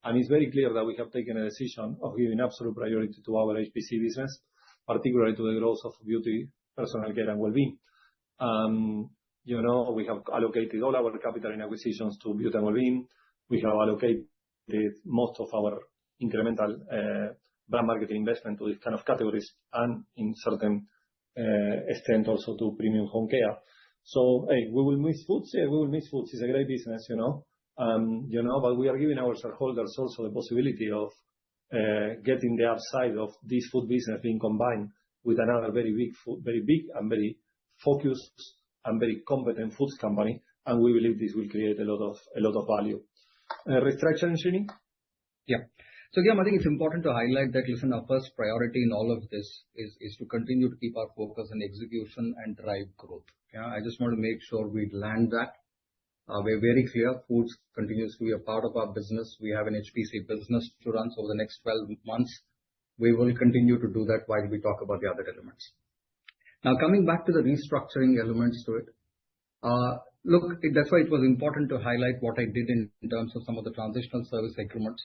and it's very clear that we have taken a decision of giving absolute priority to our HPC business, particularly to the growth of beauty, personal care, and well-being. We have allocated all our capital in acquisitions to beauty and well-being. We have allocated most of our incremental brand marketing investment to these kind of categories, and in certain extent also to premium home care. So, we will miss foods. Yeah, we will miss foods. It's a great business, but we are giving our shareholders also the possibility of getting the upside of this food business being combined with another very big and very focused and very competent foods company, and we believe this will create a lot of value. Restructuring, Srini? Yeah. So again, I think it's important to highlight that, listen, our first priority in all of this is to continue to keep our focus on execution and drive growth. Yeah, I just want to make sure we land that. We're very clear. Foods continues to be a part of our business. We have an HPC business to run. So over the next 12 months, we will continue to do that while we talk about the other elements. Now, coming back to the restructuring elements to it, look, that's why it was important to highlight what I did in terms of some of the transitional service agreements,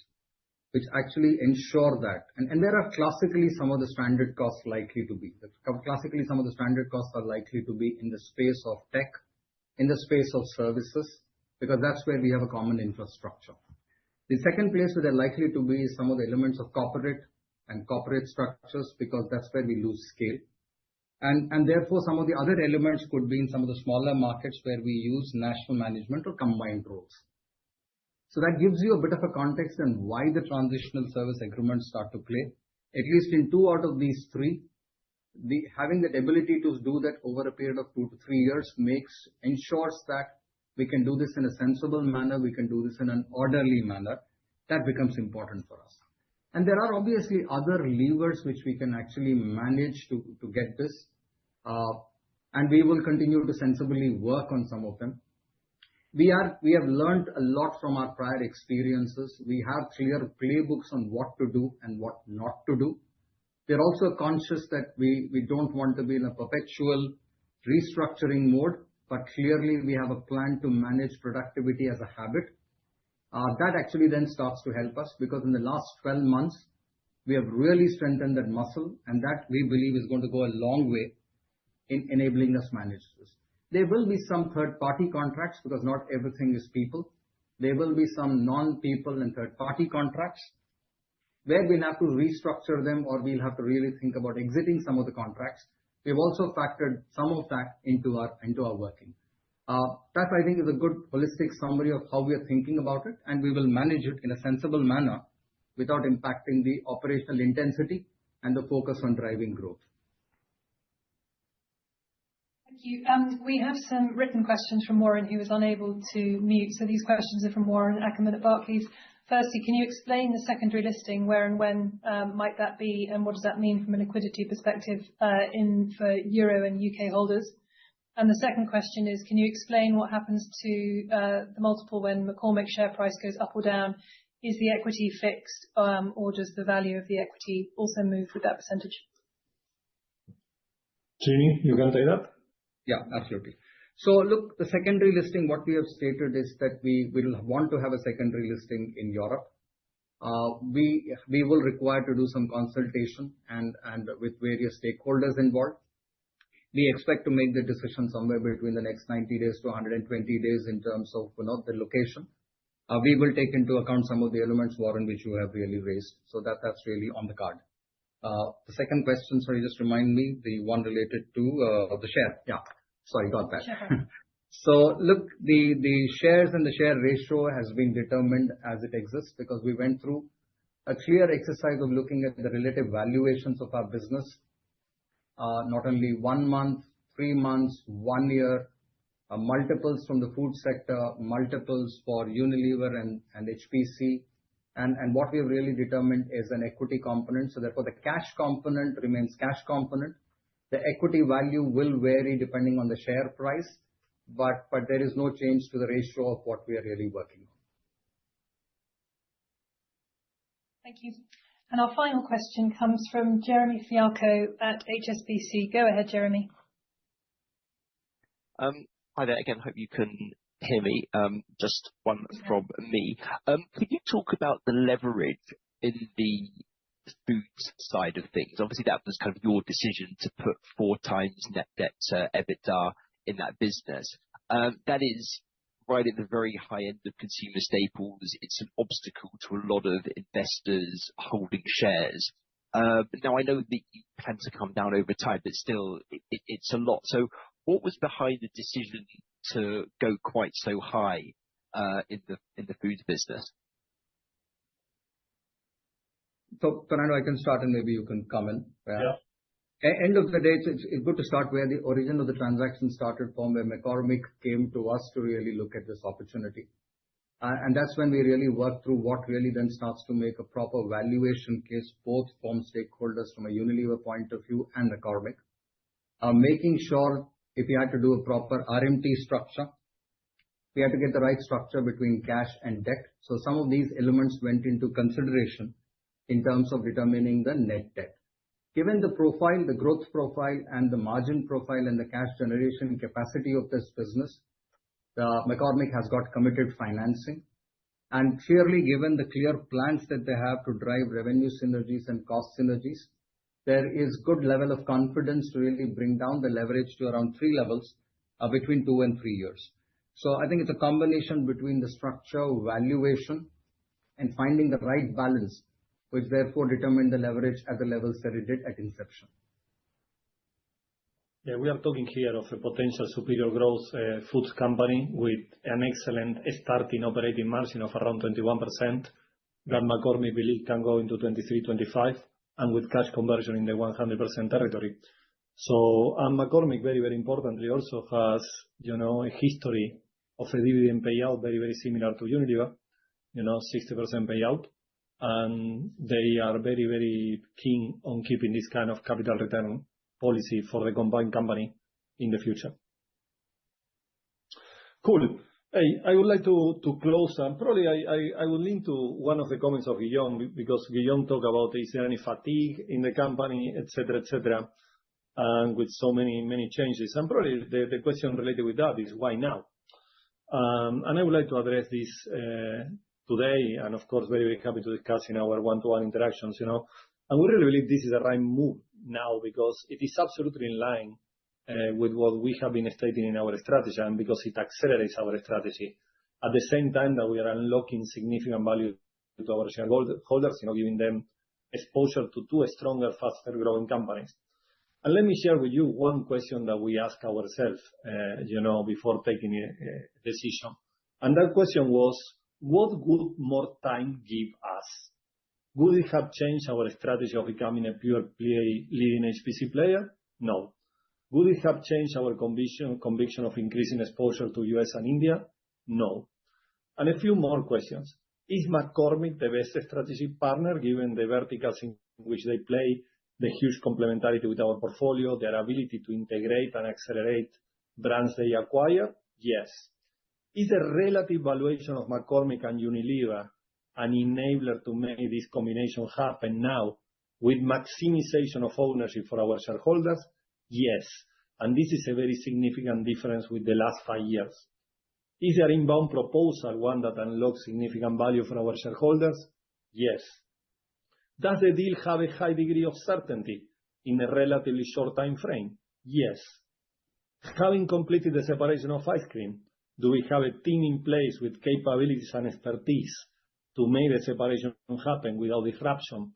which actually ensure that, and there are classically some of the stranded costs likely to be. Classically, some of the stranded costs are likely to be in the space of tech, in the space of services, because that's where we have a common infrastructure. The second place where they're likely to be is some of the elements of corporate and corporate structures, because that's where we lose scale. And therefore, some of the other elements could be in some of the smaller markets where we use national management or combined roles. So that gives you a bit of a context on why the transitional service agreements start to play. At least in 2 out of these 3, having that ability to do that over a period of 2 to 3 years ensures that we can do this in a sensible manner, we can do this in an orderly manner. That becomes important for us. And there are obviously other levers which we can actually manage to get this. And we will continue to sensibly work on some of them. We have learned a lot from our prior experiences. We have clear playbooks on what to do and what not to do. We're also conscious that we don't want to be in a perpetual restructuring mode, but clearly we have a plan to manage productivity as a habit. That actually then starts to help us, because in the last 12 months, we have really strengthened that muscle, and that we believe is going to go a long way in enabling us manage this. There will be some third-party contracts, because not everything is people. There will be some non-people and third-party contracts where we'll have to restructure them, or we'll have to really think about exiting some of the contracts. We've also factored some of that into our working. That, I think, is a good holistic summary of how we are thinking about it, and we will manage it in a sensible manner without impacting the operational intensity and the focus on driving growth. Thank you. We have some written questions from Warren, who was unable to mute. So these questions are from Warren Ackerman at Barclays. Firstly, can you explain the secondary listing? Where and when might that be, and what does that mean from a liquidity perspective for Euro and UK holders? And the second question is, can you explain what happens to the multiple when McCormick share price goes up or down? Is the equity fixed, or does the value of the equity also move with that percentage? Srini, you can take that? Yeah, absolutely. So look, the secondary listing, what we have stated is that we will want to have a secondary listing in Europe. We will require to do some consultation and with various stakeholders involved. We expect to make the decision somewhere between the next 90 days to 120 days in terms of the location. We will take into account some of the elements, Warren, which you have really raised. So that's really on the card. The second question, sorry, just remind me, the one related to the share. Yeah, sorry, got that. Sure. So look, the shares and the share ratio has been determined as it exists, because we went through a clear exercise of looking at the relative valuations of our business. Not only 1 month, 3 months, 1 year, multiples from the food sector, multiples for Unilever and HPC. And what we have really determined is an equity component. So therefore, the cash component remains cash component. The equity value will vary depending on the share price, but there is no change to the ratio of what we are really working on. Thank you. Our final question comes from Jeremy Fialko at HSBC. Go ahead, Jeremy. Hi there again. Hope you can hear me. Just one from me. Could you talk about the leverage in the foods side of things? Obviously, that was kind of your decision to put 4x net debt to EBITDA in that business. That is right at the very high end of consumer staples. It's an obstacle to a lot of investors holding shares. Now, I know that you plan to come down over time, but still, it's a lot. So what was behind the decision to go quite so high in the foods business? So, Fernando, I can start and maybe you can come in. Yeah. End of the day, it's good to start where the origin of the transaction started from, where McCormick came to us to really look at this opportunity. And that's when we really worked through what really then starts to make a proper valuation case, both from stakeholders from a Unilever point of view and McCormick. Making sure if we had to do a proper RMT structure, we had to get the right structure between cash and debt. So some of these elements went into consideration in terms of determining the net debt. Given the profile, the growth profile, and the margin profile and the cash generation capacity of this business, McCormick has got committed financing. And clearly, given the clear plans that they have to drive revenue synergies and cost synergies, there is good level of confidence to really bring down the leverage to around 3 levels between 2 and 3 years. So I think it's a combination between the structure, valuation, and finding the right balance, which therefore determined the leverage at the levels that it did at inception. Yeah, we are talking here of a potential superior growth foods company with an excellent starting operating margin of around 21% that McCormick believes can go into 23-25 and with cash conversion in the 100% territory. So, and McCormick, very, very importantly, also has, a history of a dividend payout very, very similar to Unilever, 60% payout. And they are very, very keen on keeping this kind of capital return policy for the combined company in the future. Cool. Hey, I would like to close, and probably I will link to one of the comments of Guillaume, because Guillaume talked about is there any fatigue in the company, etc., and with so many changes. And probably the question related with that is why now? And I would like to address this today, and of course, very, very happy to discuss in our one-to-one interactions, And we really believe this is the right move now because it is absolutely in line with what we have been stating in our strategy, and because it accelerates our strategy. At the same time that we are unlocking significant value to our shareholders, giving them exposure to 2 stronger, faster growing companies. And let me share with you one question that we ask ourselves, before taking a decision. And that question was, what would more time give us? Would it have changed our strategy of becoming a pure play leading HPC player? No. Would it have changed our conviction of increasing exposure to US and India? No. And a few more questions. Is McCormick the best strategic partner given the verticals in which they play, the huge complementarity with our portfolio, their ability to integrate and accelerate brands they acquire? Yes. Is the relative valuation of McCormick and Unilever an enabler to make this combination happen now with maximization of ownership for our shareholders? Yes. And this is a very significant difference with the last 5 years. Is their inbound proposal one that unlocks significant value for our shareholders? Yes. Does the deal have a high degree of certainty in a relatively short time frame? Yes. Having completed the separation of ice cream, do we have a team in place with capabilities and expertise to make the separation happen without disruption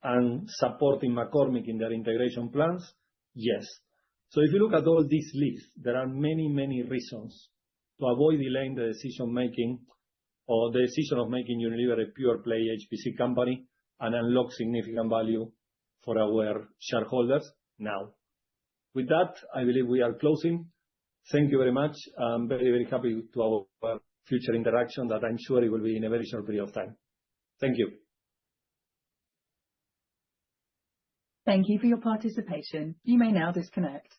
and supporting McCormick in their integration plans? Yes. So if you look at all these lists, there are many, many reasons to avoid delaying the decision-making or the decision of making Unilever a pure play HPC company and unlock significant value for our shareholders now. With that, I believe we are closing. Thank you very much. I'm very, very happy to our future interaction that I'm sure it will be in a very short period of time. Thank you. Thank you for your participation. You may now disconnect.